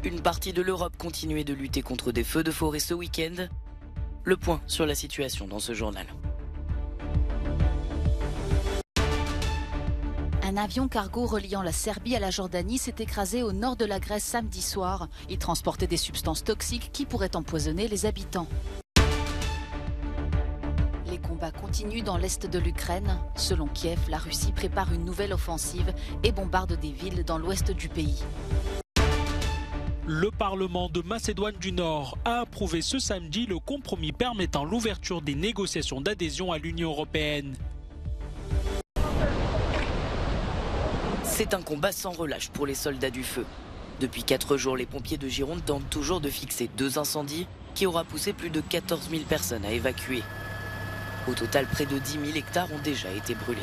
Une partie de l'Europe continuait de lutter contre des feux de forêt ce week-end. Le point sur la situation dans ce journal. Un avion cargo reliant la Serbie à la Jordanie s'est écrasé au nord de la Grèce samedi soir. Il transportait des substances toxiques qui pourraient empoisonner les habitants. Les combats continuent dans l'est de l'Ukraine. Selon Kiev, la Russie prépare une nouvelle offensive et bombarde des villes dans l'ouest du pays. Le Parlement de Macédoine du Nord a approuvé ce samedi le compromis permettant l'ouverture des négociations d'adhésion à l'Union européenne. C'est un combat sans relâche pour les soldats du feu. Depuis 4 jours, les pompiers de Gironde tentent toujours de fixer 2 incendies qui aura poussé plus de 14 000 personnes à évacuer. Au total, près de 10 000 hectares ont déjà été brûlés.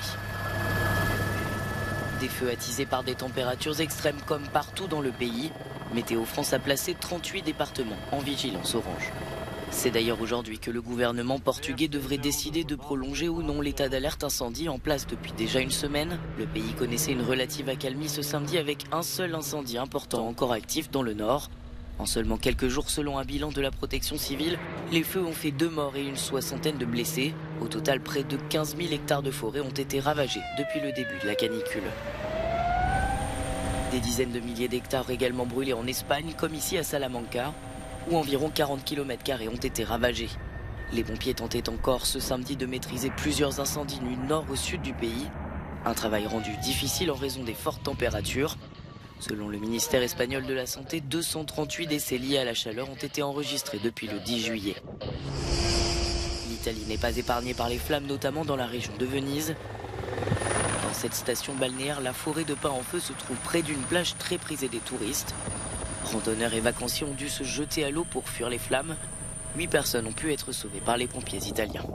Des feux attisés par des températures extrêmes comme partout dans le pays. Météo France a placé 38 départements en vigilance orange. C'est d'ailleurs aujourd'hui que le gouvernement portugais devrait décider de prolonger ou non l'état d'alerte incendie en place depuis déjà une semaine. Le pays connaissait une relative accalmie ce samedi avec un seul incendie important encore actif dans le nord. En seulement quelques jours, selon un bilan de la protection civile, les feux ont fait 2 morts et une soixantaine de blessés. Au total, près de 15 000 hectares de forêt ont été ravagés depuis le début de la canicule. Des dizaines de milliers d'hectares également brûlés en Espagne, comme ici à Salamanca, où environ 40 km² ont été ravagés. Les pompiers tentaient encore ce samedi de maîtriser plusieurs incendies du nord au sud du pays. Un travail rendu difficile en raison des fortes températures. Selon le ministère espagnol de la Santé, 238 décès liés à la chaleur ont été enregistrés depuis le 10 juillet. L'Italie n'est pas épargnée par les flammes, notamment dans la région de Venise. Dans cette station balnéaire, la forêt de pins en feu se trouve près d'une plage très prisée des touristes. Randonneurs et vacanciers ont dû se jeter à l'eau pour fuir les flammes. 8 personnes ont pu être sauvées par les pompiers italiens.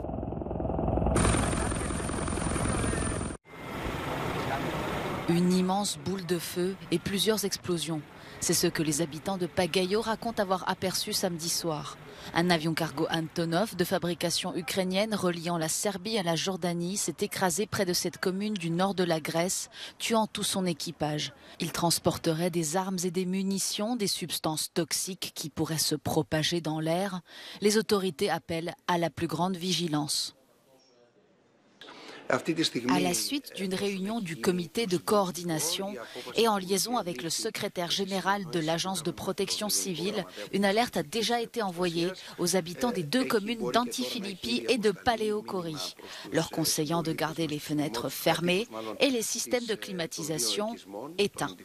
Une immense boule de feu et plusieurs explosions. C'est ce que les habitants de Pagaio racontent avoir aperçu samedi soir. Un avion cargo Antonov de fabrication ukrainienne reliant la Serbie à la Jordanie s'est écrasé près de cette commune du nord de la Grèce, tuant tout son équipage. Il transporterait des armes et des munitions, des substances toxiques qui pourraient se propager dans l'air. Les autorités appellent à la plus grande vigilance. À la suite d'une réunion du comité de coordination et en liaison avec le secrétaire général de l'agence de protection civile, une alerte a déjà été envoyée aux habitants des 2 communes d'Antifilippi et de Paléokori, leur conseillant de garder les fenêtres fermées et les systèmes de climatisation éteints.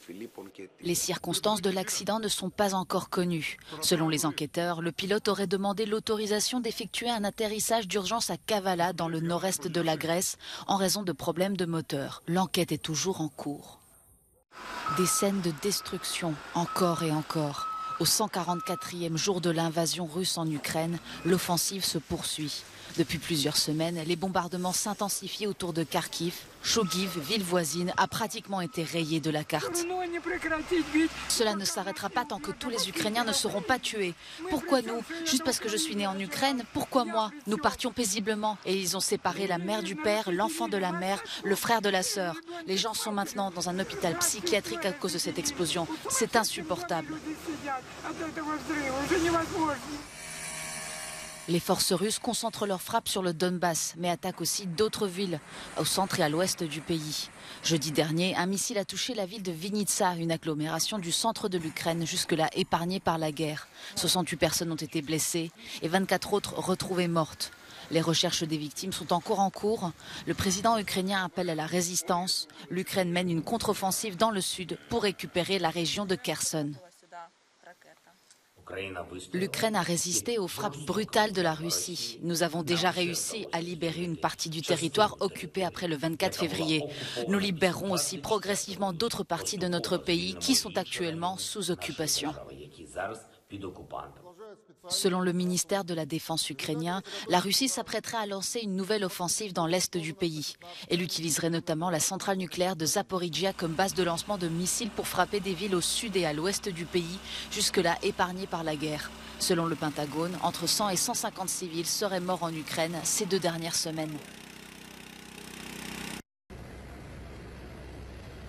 Les circonstances de l'accident ne sont pas encore connues. Selon les enquêteurs, le pilote aurait demandé l'autorisation d'effectuer un atterrissage d'urgence à Kavala dans le nord-est de la Grèce en raison de problèmes de moteur. L'enquête est toujours en cours. Des scènes de destruction, encore et encore. Au 144e jour de l'invasion russe en Ukraine, l'offensive se poursuit. Depuis plusieurs semaines, les bombardements s'intensifient autour de Kharkiv. Chougiv, ville voisine, a pratiquement été rayée de la carte. Cela ne s'arrêtera pas tant que tous les Ukrainiens ne seront pas tués. Pourquoi nous? Juste parce que je suis née en Ukraine? Pourquoi moi? Nous partions paisiblement et ils ont séparé la mère du père, l'enfant de la mère, le frère de la sœur. Les gens sont maintenant dans un hôpital psychiatrique à cause de cette explosion. C'est insupportable. Les forces russes concentrent leurs frappes sur le Donbass, mais attaquent aussi d'autres villes, au centre et à l'ouest du pays. Jeudi dernier, un missile a touché la ville de Vinnytsia, une agglomération du centre de l'Ukraine, jusque-là épargnée par la guerre. 68 personnes ont été blessées et 24 autres retrouvées mortes. Les recherches des victimes sont encore en cours. Le président ukrainien appelle à la résistance. L'Ukraine mène une contre-offensive dans le sud pour récupérer la région de Kherson. L'Ukraine a résisté aux frappes brutales de la Russie. Nous avons déjà réussi à libérer une partie du territoire occupé après le 24 février. Nous libérerons aussi progressivement d'autres parties de notre pays qui sont actuellement sous occupation. Selon le ministère de la Défense ukrainien, la Russie s'apprêterait à lancer une nouvelle offensive dans l'est du pays. Elle utiliserait notamment la centrale nucléaire de Zaporizhzhia comme base de lancement de missiles pour frapper des villes au sud et à l'ouest du pays, jusque-là épargnées par la guerre. Selon le Pentagone, entre 100 et 150 civils seraient morts en Ukraine ces 2 dernières semaines.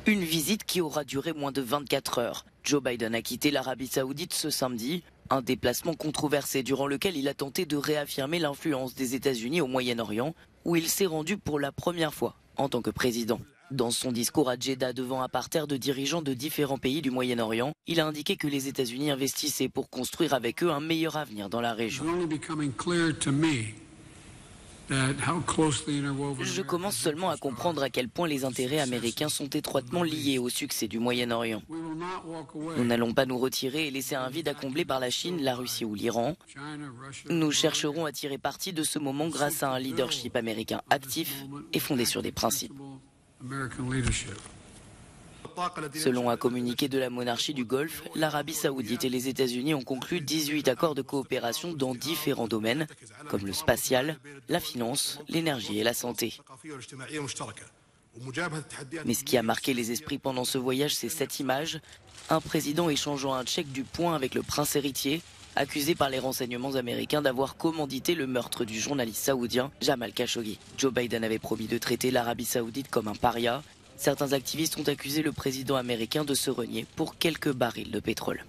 Une visite qui aura duré moins de 24 heures. Joe Biden a quitté l'Arabie Saoudite ce samedi. Un déplacement controversé durant lequel il a tenté de réaffirmer l'influence des États-Unis au Moyen-Orient, où il s'est rendu pour la première fois en tant que président. Dans son discours à Jeddah devant un parterre de dirigeants de différents pays du Moyen-Orient, il a indiqué que les États-Unis investissaient pour construire avec eux un meilleur avenir dans la région. Je commence seulement à comprendre à quel point les intérêts américains sont étroitement liés au succès du Moyen-Orient. Nous n'allons pas nous retirer et laisser un vide à combler par la Chine, la Russie ou l'Iran. Nous chercherons à tirer parti de ce moment grâce à un leadership américain actif et fondé sur des principes. Selon un communiqué de la monarchie du Golfe, l'Arabie Saoudite et les États-Unis ont conclu 18 accords de coopération dans différents domaines, comme le spatial, la finance, l'énergie et la santé. Mais ce qui a marqué les esprits pendant ce voyage, c'est cette image, un président échangeant un chèque du poing avec le prince héritier, accusé par les renseignements américains d'avoir commandité le meurtre du journaliste saoudien Jamal Khashoggi. Joe Biden avait promis de traiter l'Arabie Saoudite comme un paria. Certains activistes ont accusé le président américain de se renier pour quelques barils de pétrole.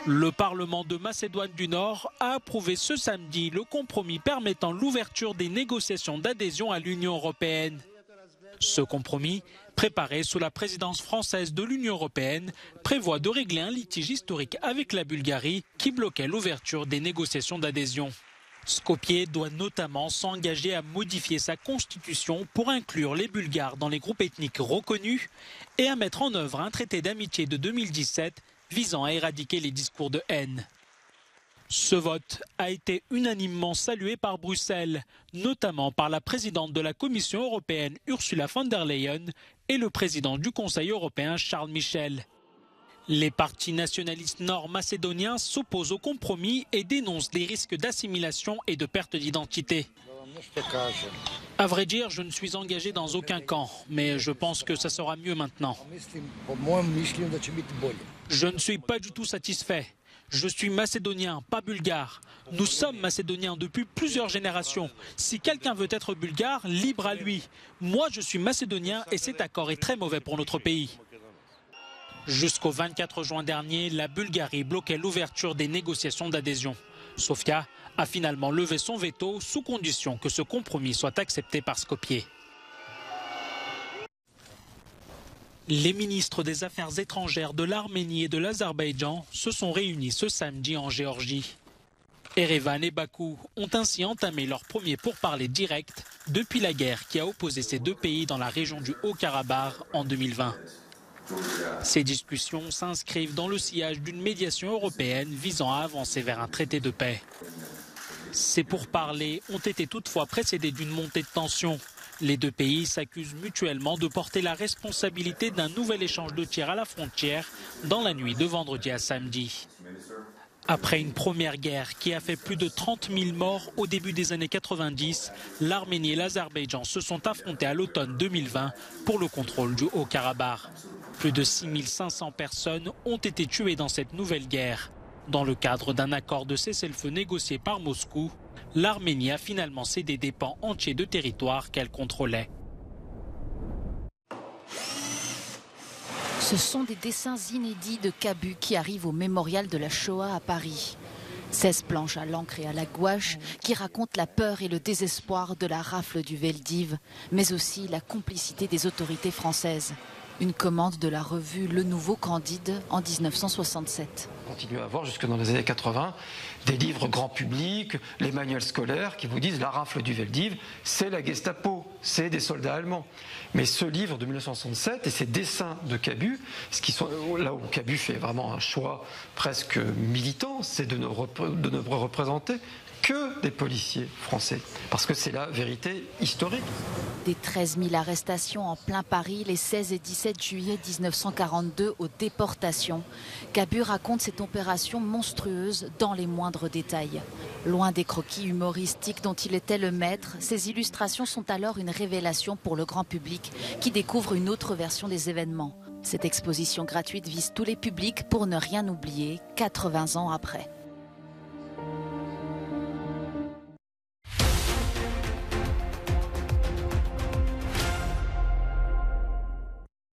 Le Parlement de Macédoine du Nord a approuvé ce samedi le compromis permettant l'ouverture des négociations d'adhésion à l'Union européenne. Ce compromis, préparé sous la présidence française de l'Union européenne, prévoit de régler un litige historique avec la Bulgarie qui bloquait l'ouverture des négociations d'adhésion. Skopje doit notamment s'engager à modifier sa constitution pour inclure les Bulgares dans les groupes ethniques reconnus et à mettre en œuvre un traité d'amitié de 2017 visant à éradiquer les discours de haine. Ce vote a été unanimement salué par Bruxelles, notamment par la présidente de la Commission européenne Ursula von der Leyen et le président du Conseil européen Charles Michel. Les partis nationalistes nord-macédoniens s'opposent au compromis et dénoncent des risques d'assimilation et de perte d'identité. À vrai dire, je ne suis engagé dans aucun camp, mais je pense que ça sera mieux maintenant. Je ne suis pas du tout satisfait. Je suis macédonien, pas bulgare. Nous sommes macédoniens depuis plusieurs générations. Si quelqu'un veut être bulgare, libre à lui. Moi, je suis macédonien et cet accord est très mauvais pour notre pays. Jusqu'au 24 juin dernier, la Bulgarie bloquait l'ouverture des négociations d'adhésion. Sofia a finalement levé son veto sous condition que ce compromis soit accepté par Skopje. Les ministres des Affaires étrangères de l'Arménie et de l'Azerbaïdjan se sont réunis ce samedi en Géorgie. Erevan et Bakou ont ainsi entamé leur premier pourparlers direct depuis la guerre qui a opposé ces deux pays dans la région du Haut-Karabakh en 2020. Ces discussions s'inscrivent dans le sillage d'une médiation européenne visant à avancer vers un traité de paix. Ces pourparlers ont été toutefois précédés d'une montée de tension. Les deux pays s'accusent mutuellement de porter la responsabilité d'un nouvel échange de tirs à la frontière dans la nuit de vendredi à samedi. Après une première guerre qui a fait plus de 30 000 morts au début des années 90, l'Arménie et l'Azerbaïdjan se sont affrontés à l'automne 2020 pour le contrôle du Haut-Karabakh. Plus de 6 500 personnes ont été tuées dans cette nouvelle guerre. Dans le cadre d'un accord de cessez-le-feu négocié par Moscou, l'Arménie a finalement cédé des pans entiers de territoire qu'elle contrôlait. Ce sont des dessins inédits de Cabu qui arrivent au mémorial de la Shoah à Paris. 16 planches à l'encre et à la gouache qui racontent la peur et le désespoir de la rafle du Veldiv, mais aussi la complicité des autorités françaises. Une commande de la revue Le Nouveau Candide en 1967. On continue à avoir jusque dans les années 80 des livres grand public, les manuels scolaires qui vous disent la rafle du Veldiv, c'est la Gestapo, c'est des soldats allemands. Mais ce livre de 1967 et ces dessins de Cabu, là où Cabu fait vraiment un choix presque militant, c'est de ne représenter que des policiers français, parce que c'est la vérité historique. Des 13 000 arrestations en plein Paris les 16 et 17 juillet 1942 aux déportations. Cabu raconte cette opération monstrueuse dans les moindres détails. Loin des croquis humoristiques dont il était le maître, ces illustrations sont alors une révélation pour le grand public qui découvre une autre version des événements. Cette exposition gratuite vise tous les publics pour ne rien oublier 80 ans après.